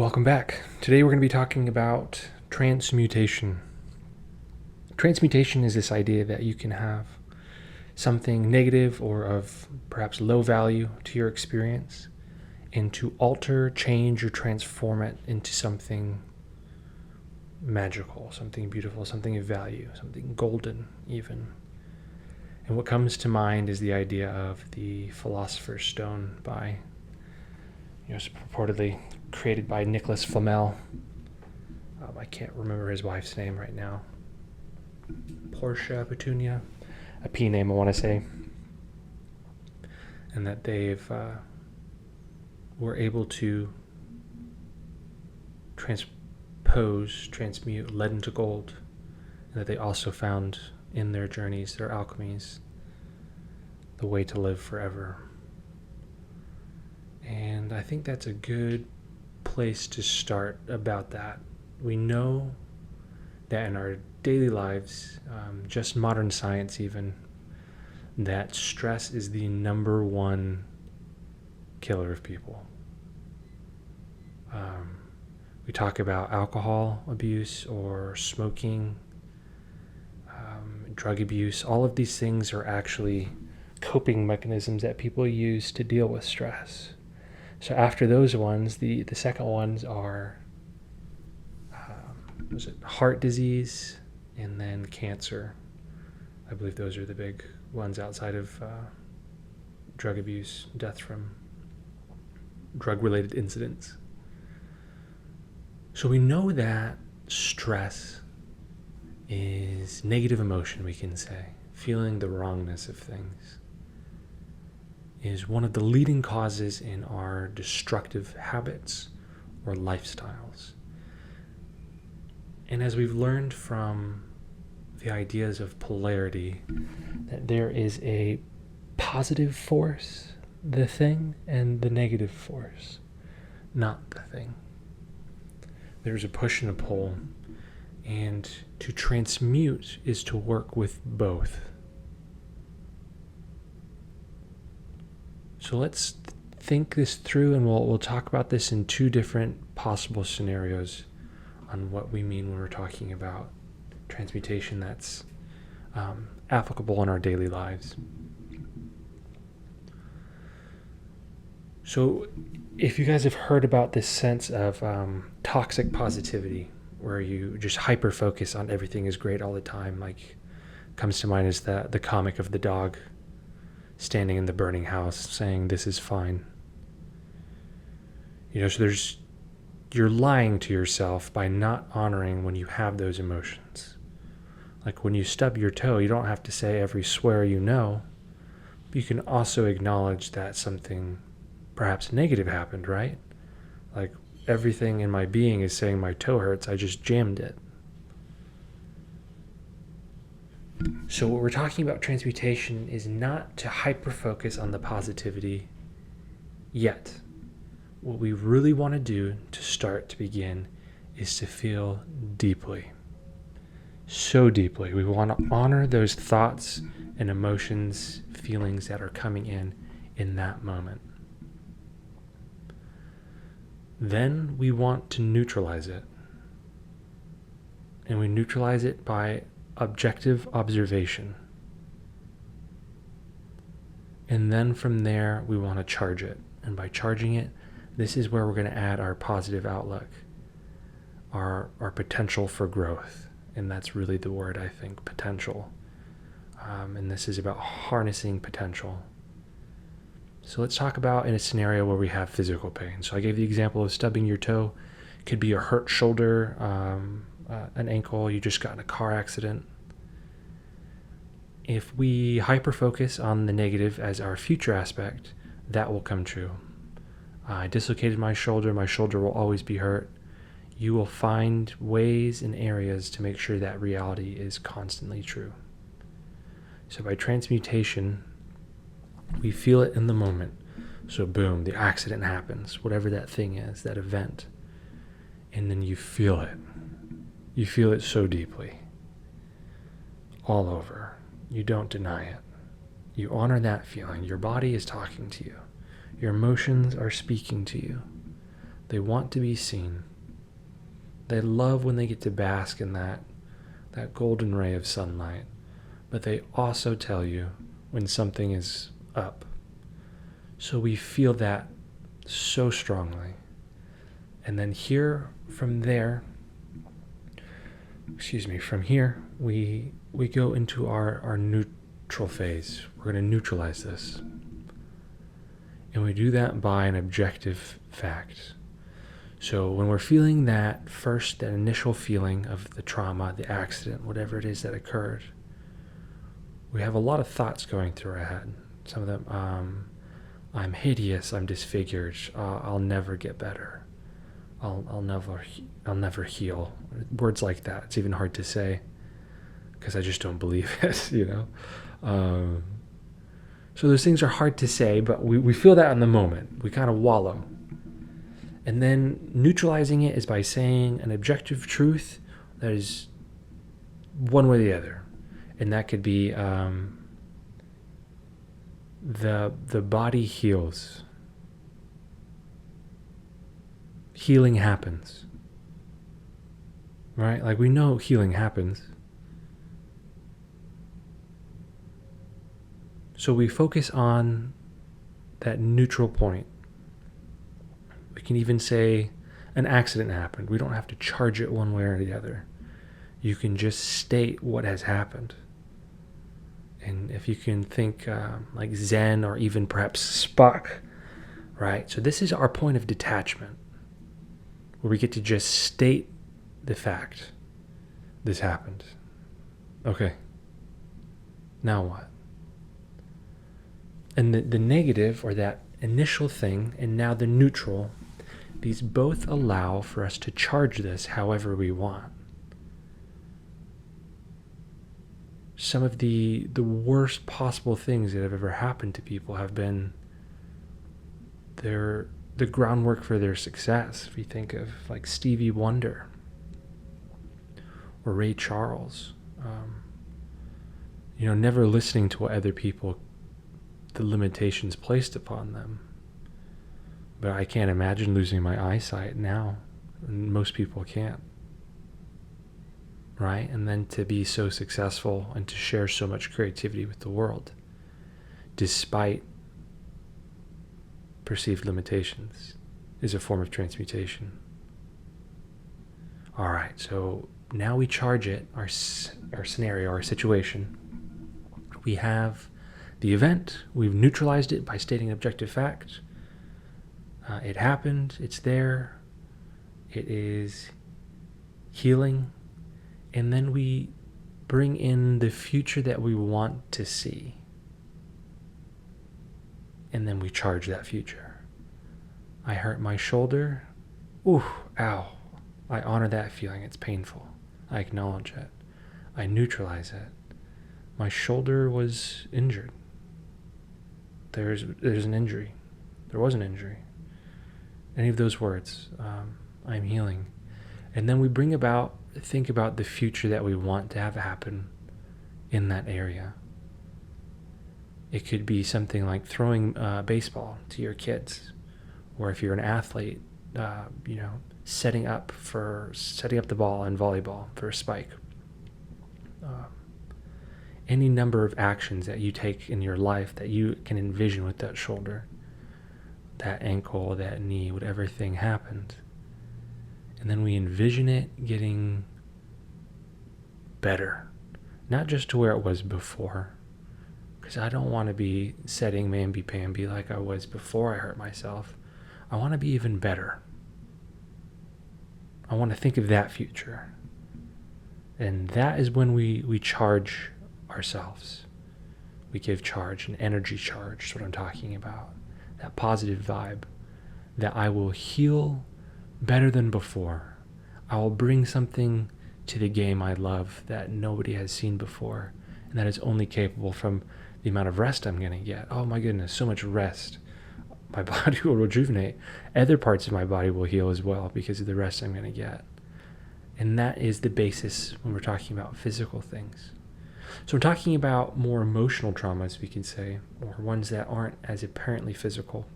Welcome back. Today we're going to be talking about transmutation. Transmutation is this idea that you can have something negative or of perhaps low value to your experience and to alter, change, or transform it into something magical, something beautiful, something of value, something golden even. And what comes to mind is the idea of the Philosopher's Stone by, purportedly created by Nicholas Flamel. I can't remember his wife's name right now. Portia Petunia, a P name I want to say. And that they've were able to transmute lead into gold, and that they also found in their journeys, their alchemies, the way to live forever. And I think that's a good place to start about that. We know that in our daily lives, just modern science even, that stress is the number one killer of people. We talk about alcohol abuse or smoking, drug abuse. All of these things are actually coping mechanisms that people use to deal with stress. So after those ones, the second ones are heart disease and then cancer. I believe those are the big ones outside of drug abuse, death from drug-related incidents. So we know that stress is negative emotion, we can say. Feeling the wrongness of things is one of the leading causes in our destructive habits or lifestyles. And as we've learned from the ideas of polarity, that there is a positive force, the thing, and the negative force, not the thing. There's a push and a pull, and to transmute is to work with both. So let's think this through, and we'll talk about this in two different possible scenarios on what we mean when we're talking about transmutation that's applicable in our daily lives. So if you guys have heard about this sense of toxic positivity, where you just hyper focus on everything is great all the time, like comes to mind is the comic of the dog standing in the burning house saying this is fine. So you're lying to yourself by not honoring when you have those emotions. Like when you stub your toe, you don't have to say every swear you know, but you can also acknowledge that something perhaps negative happened, right? Like everything in my being is saying my toe hurts, I just jammed it. So what we're talking about transmutation is not to hyper-focus on the positivity yet. What we really want to do to begin, is to feel deeply. So deeply. We want to honor those thoughts and emotions, feelings that are coming in that moment. Then we want to neutralize it. And we neutralize it by objective observation. And then from there, we want to charge it. And by charging it, this is where we're going to add our positive outlook, our potential for growth. And that's really the word, I think, potential. And this is about harnessing potential. So let's talk about in a scenario where we have physical pain. So I gave the example of stubbing your toe. It could be a hurt shoulder, an ankle, you just got in a car accident. If we hyper-focus on the negative as our future aspect, that will come true. I dislocated my shoulder will always be hurt. You will find ways and areas to make sure that reality is constantly true. So by transmutation, we feel it in the moment. So boom, the accident happens, whatever that thing is, that event. And then you feel it. You feel it so deeply. All over. You don't deny it. You honor that feeling. Your body is talking to you. Your emotions are speaking to you. They want to be seen. They love when they get to bask in that golden ray of sunlight. But they also tell you when something is up. So we feel that so strongly. And then from here, we go into our neutral phase. We're going to neutralize this. And we do that by an objective fact. So when we're feeling that initial feeling of the trauma, the accident, whatever it is that occurred, we have a lot of thoughts going through our head. Some of them, I'm hideous, I'm disfigured, I'll never get better, I'll never heal. Words like that. It's even hard to say because I just don't believe it, you know. So those things are hard to say, but we feel that in the moment. We kind of wallow. And then neutralizing it is by saying an objective truth that is one way or the other. And that could be the body heals. Healing happens. Right? Like we know healing happens. So we focus on that neutral point. We can even say an accident happened. We don't have to charge it one way or the other. You can just state what has happened. And if you can think like Zen or even perhaps Spock, right? So this is our point of detachment, where we get to just state the fact. This happened. Okay. Now what? And the negative, or that initial thing, and now the neutral, these both allow for us to charge this however we want. Some of the worst possible things that have ever happened to people have been the groundwork for their success. If you think of like Stevie Wonder or Ray Charles, never listening to what other people, the limitations placed upon them. But I can't imagine losing my eyesight now. Most people can't. Right? And then to be so successful and to share so much creativity with the world, despite perceived limitations, is a form of transmutation. All right, so now we charge it, our scenario, our situation. We have the event. We've neutralized it by stating an objective fact. It happened. It's there. It is healing. And then we bring in the future that we want to see. And then we charge that future. I hurt my shoulder. Ooh, ow. I honor that feeling. It's painful. I acknowledge it. I neutralize it. My shoulder was injured. There's an injury. There was an injury. Any of those words. I'm healing. And then we think about the future that we want to have happen in that area. It could be something like throwing baseball to your kids, or if you're an athlete, setting up the ball in volleyball for a spike. Any number of actions that you take in your life that you can envision with that shoulder, that ankle, that knee, whatever thing happened. And then we envision it getting better, not just to where it was before, because I don't want to be setting mamby-pamby like I was before I hurt myself. I want to be even better. I want to think of that future. And that is when we charge ourselves. We give charge, an energy charge is what I'm talking about. That positive vibe, that I will heal better than before. I will bring something to the game I love that nobody has seen before, and that is only capable from the amount of rest I'm going to get. Oh my goodness, so much rest. My body will rejuvenate. Other parts of my body will heal as well because of the rest I'm going to get. And that is the basis when we're talking about physical things. So we're talking about more emotional traumas, we can say, or ones that aren't as apparently physical.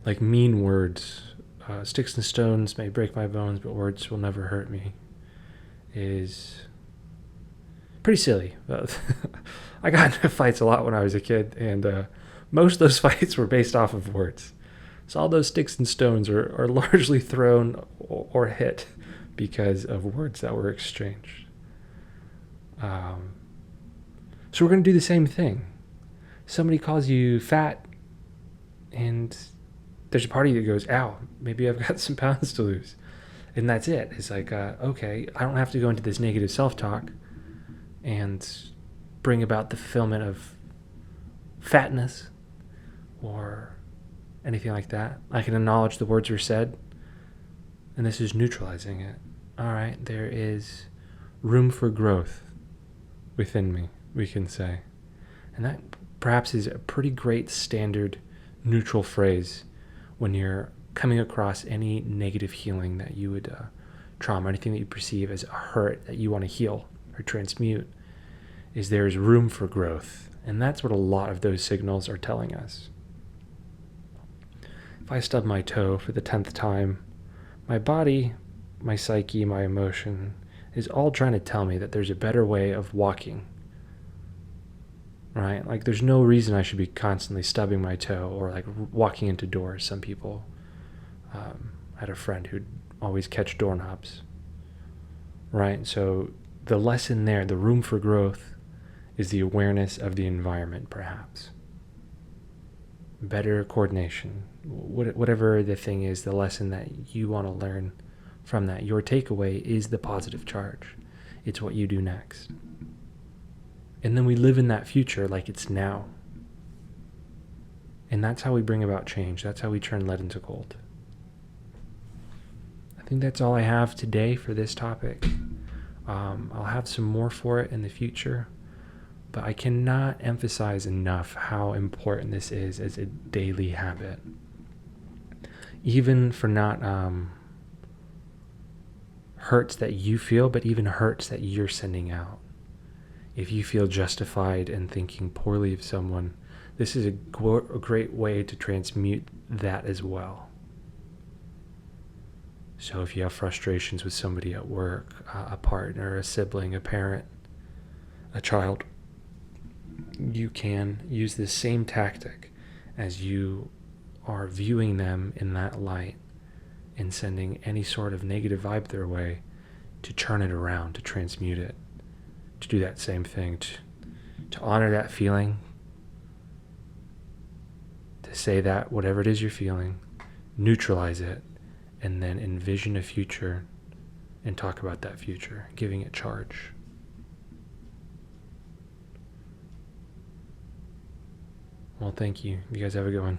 like mean words. Sticks and stones may break my bones, but words will never hurt me, is pretty silly. I got into fights a lot when I was a kid, and most of those fights were based off of words. So all those sticks and stones are largely thrown or hit because of words that were exchanged. So we're going to do the same thing. Somebody calls you fat, and there's a part of you that goes, ow, maybe I've got some pounds to lose. And that's it. It's like, okay, I don't have to go into this negative self-talk and bring about the fulfillment of fatness or anything like that. I can acknowledge the words were said, and this is neutralizing it. All right, there is room for growth within me, we can say. And that perhaps is a pretty great standard neutral phrase when you're coming across any negative healing that you would, trauma, anything that you perceive as a hurt that you want to heal or transmute, is there is room for growth. And that's what a lot of those signals are telling us. If I stub my toe for the 10th time, my body, my psyche, my emotion is all trying to tell me that there's a better way of walking. Right? Like there's no reason I should be constantly stubbing my toe or like walking into doors. Some people, I had a friend who'd always catch doorknobs. Right? So the lesson there, the room for growth, is the awareness of the environment, perhaps. Better coordination. Whatever the thing is, the lesson that you want to learn from that, your takeaway is the positive charge. It's what you do next. And then we live in that future like it's now. And that's how we bring about change. That's how we turn lead into gold. I think that's all I have today for this topic. I'll have some more for it in the future. But I cannot emphasize enough how important this is as a daily habit. Even for not hurts that you feel, but even hurts that you're sending out. If you feel justified in thinking poorly of someone, this is a great way to transmute that as well. So if you have frustrations with somebody at work, a partner, a sibling, a parent, a child, you can use this same tactic as you are viewing them in that light and sending any sort of negative vibe their way to turn it around, to transmute it, to do that same thing, to honor that feeling, to say that whatever it is you're feeling, neutralize it, and then envision a future and talk about that future, giving it charge. Well, thank you. You guys have a good one.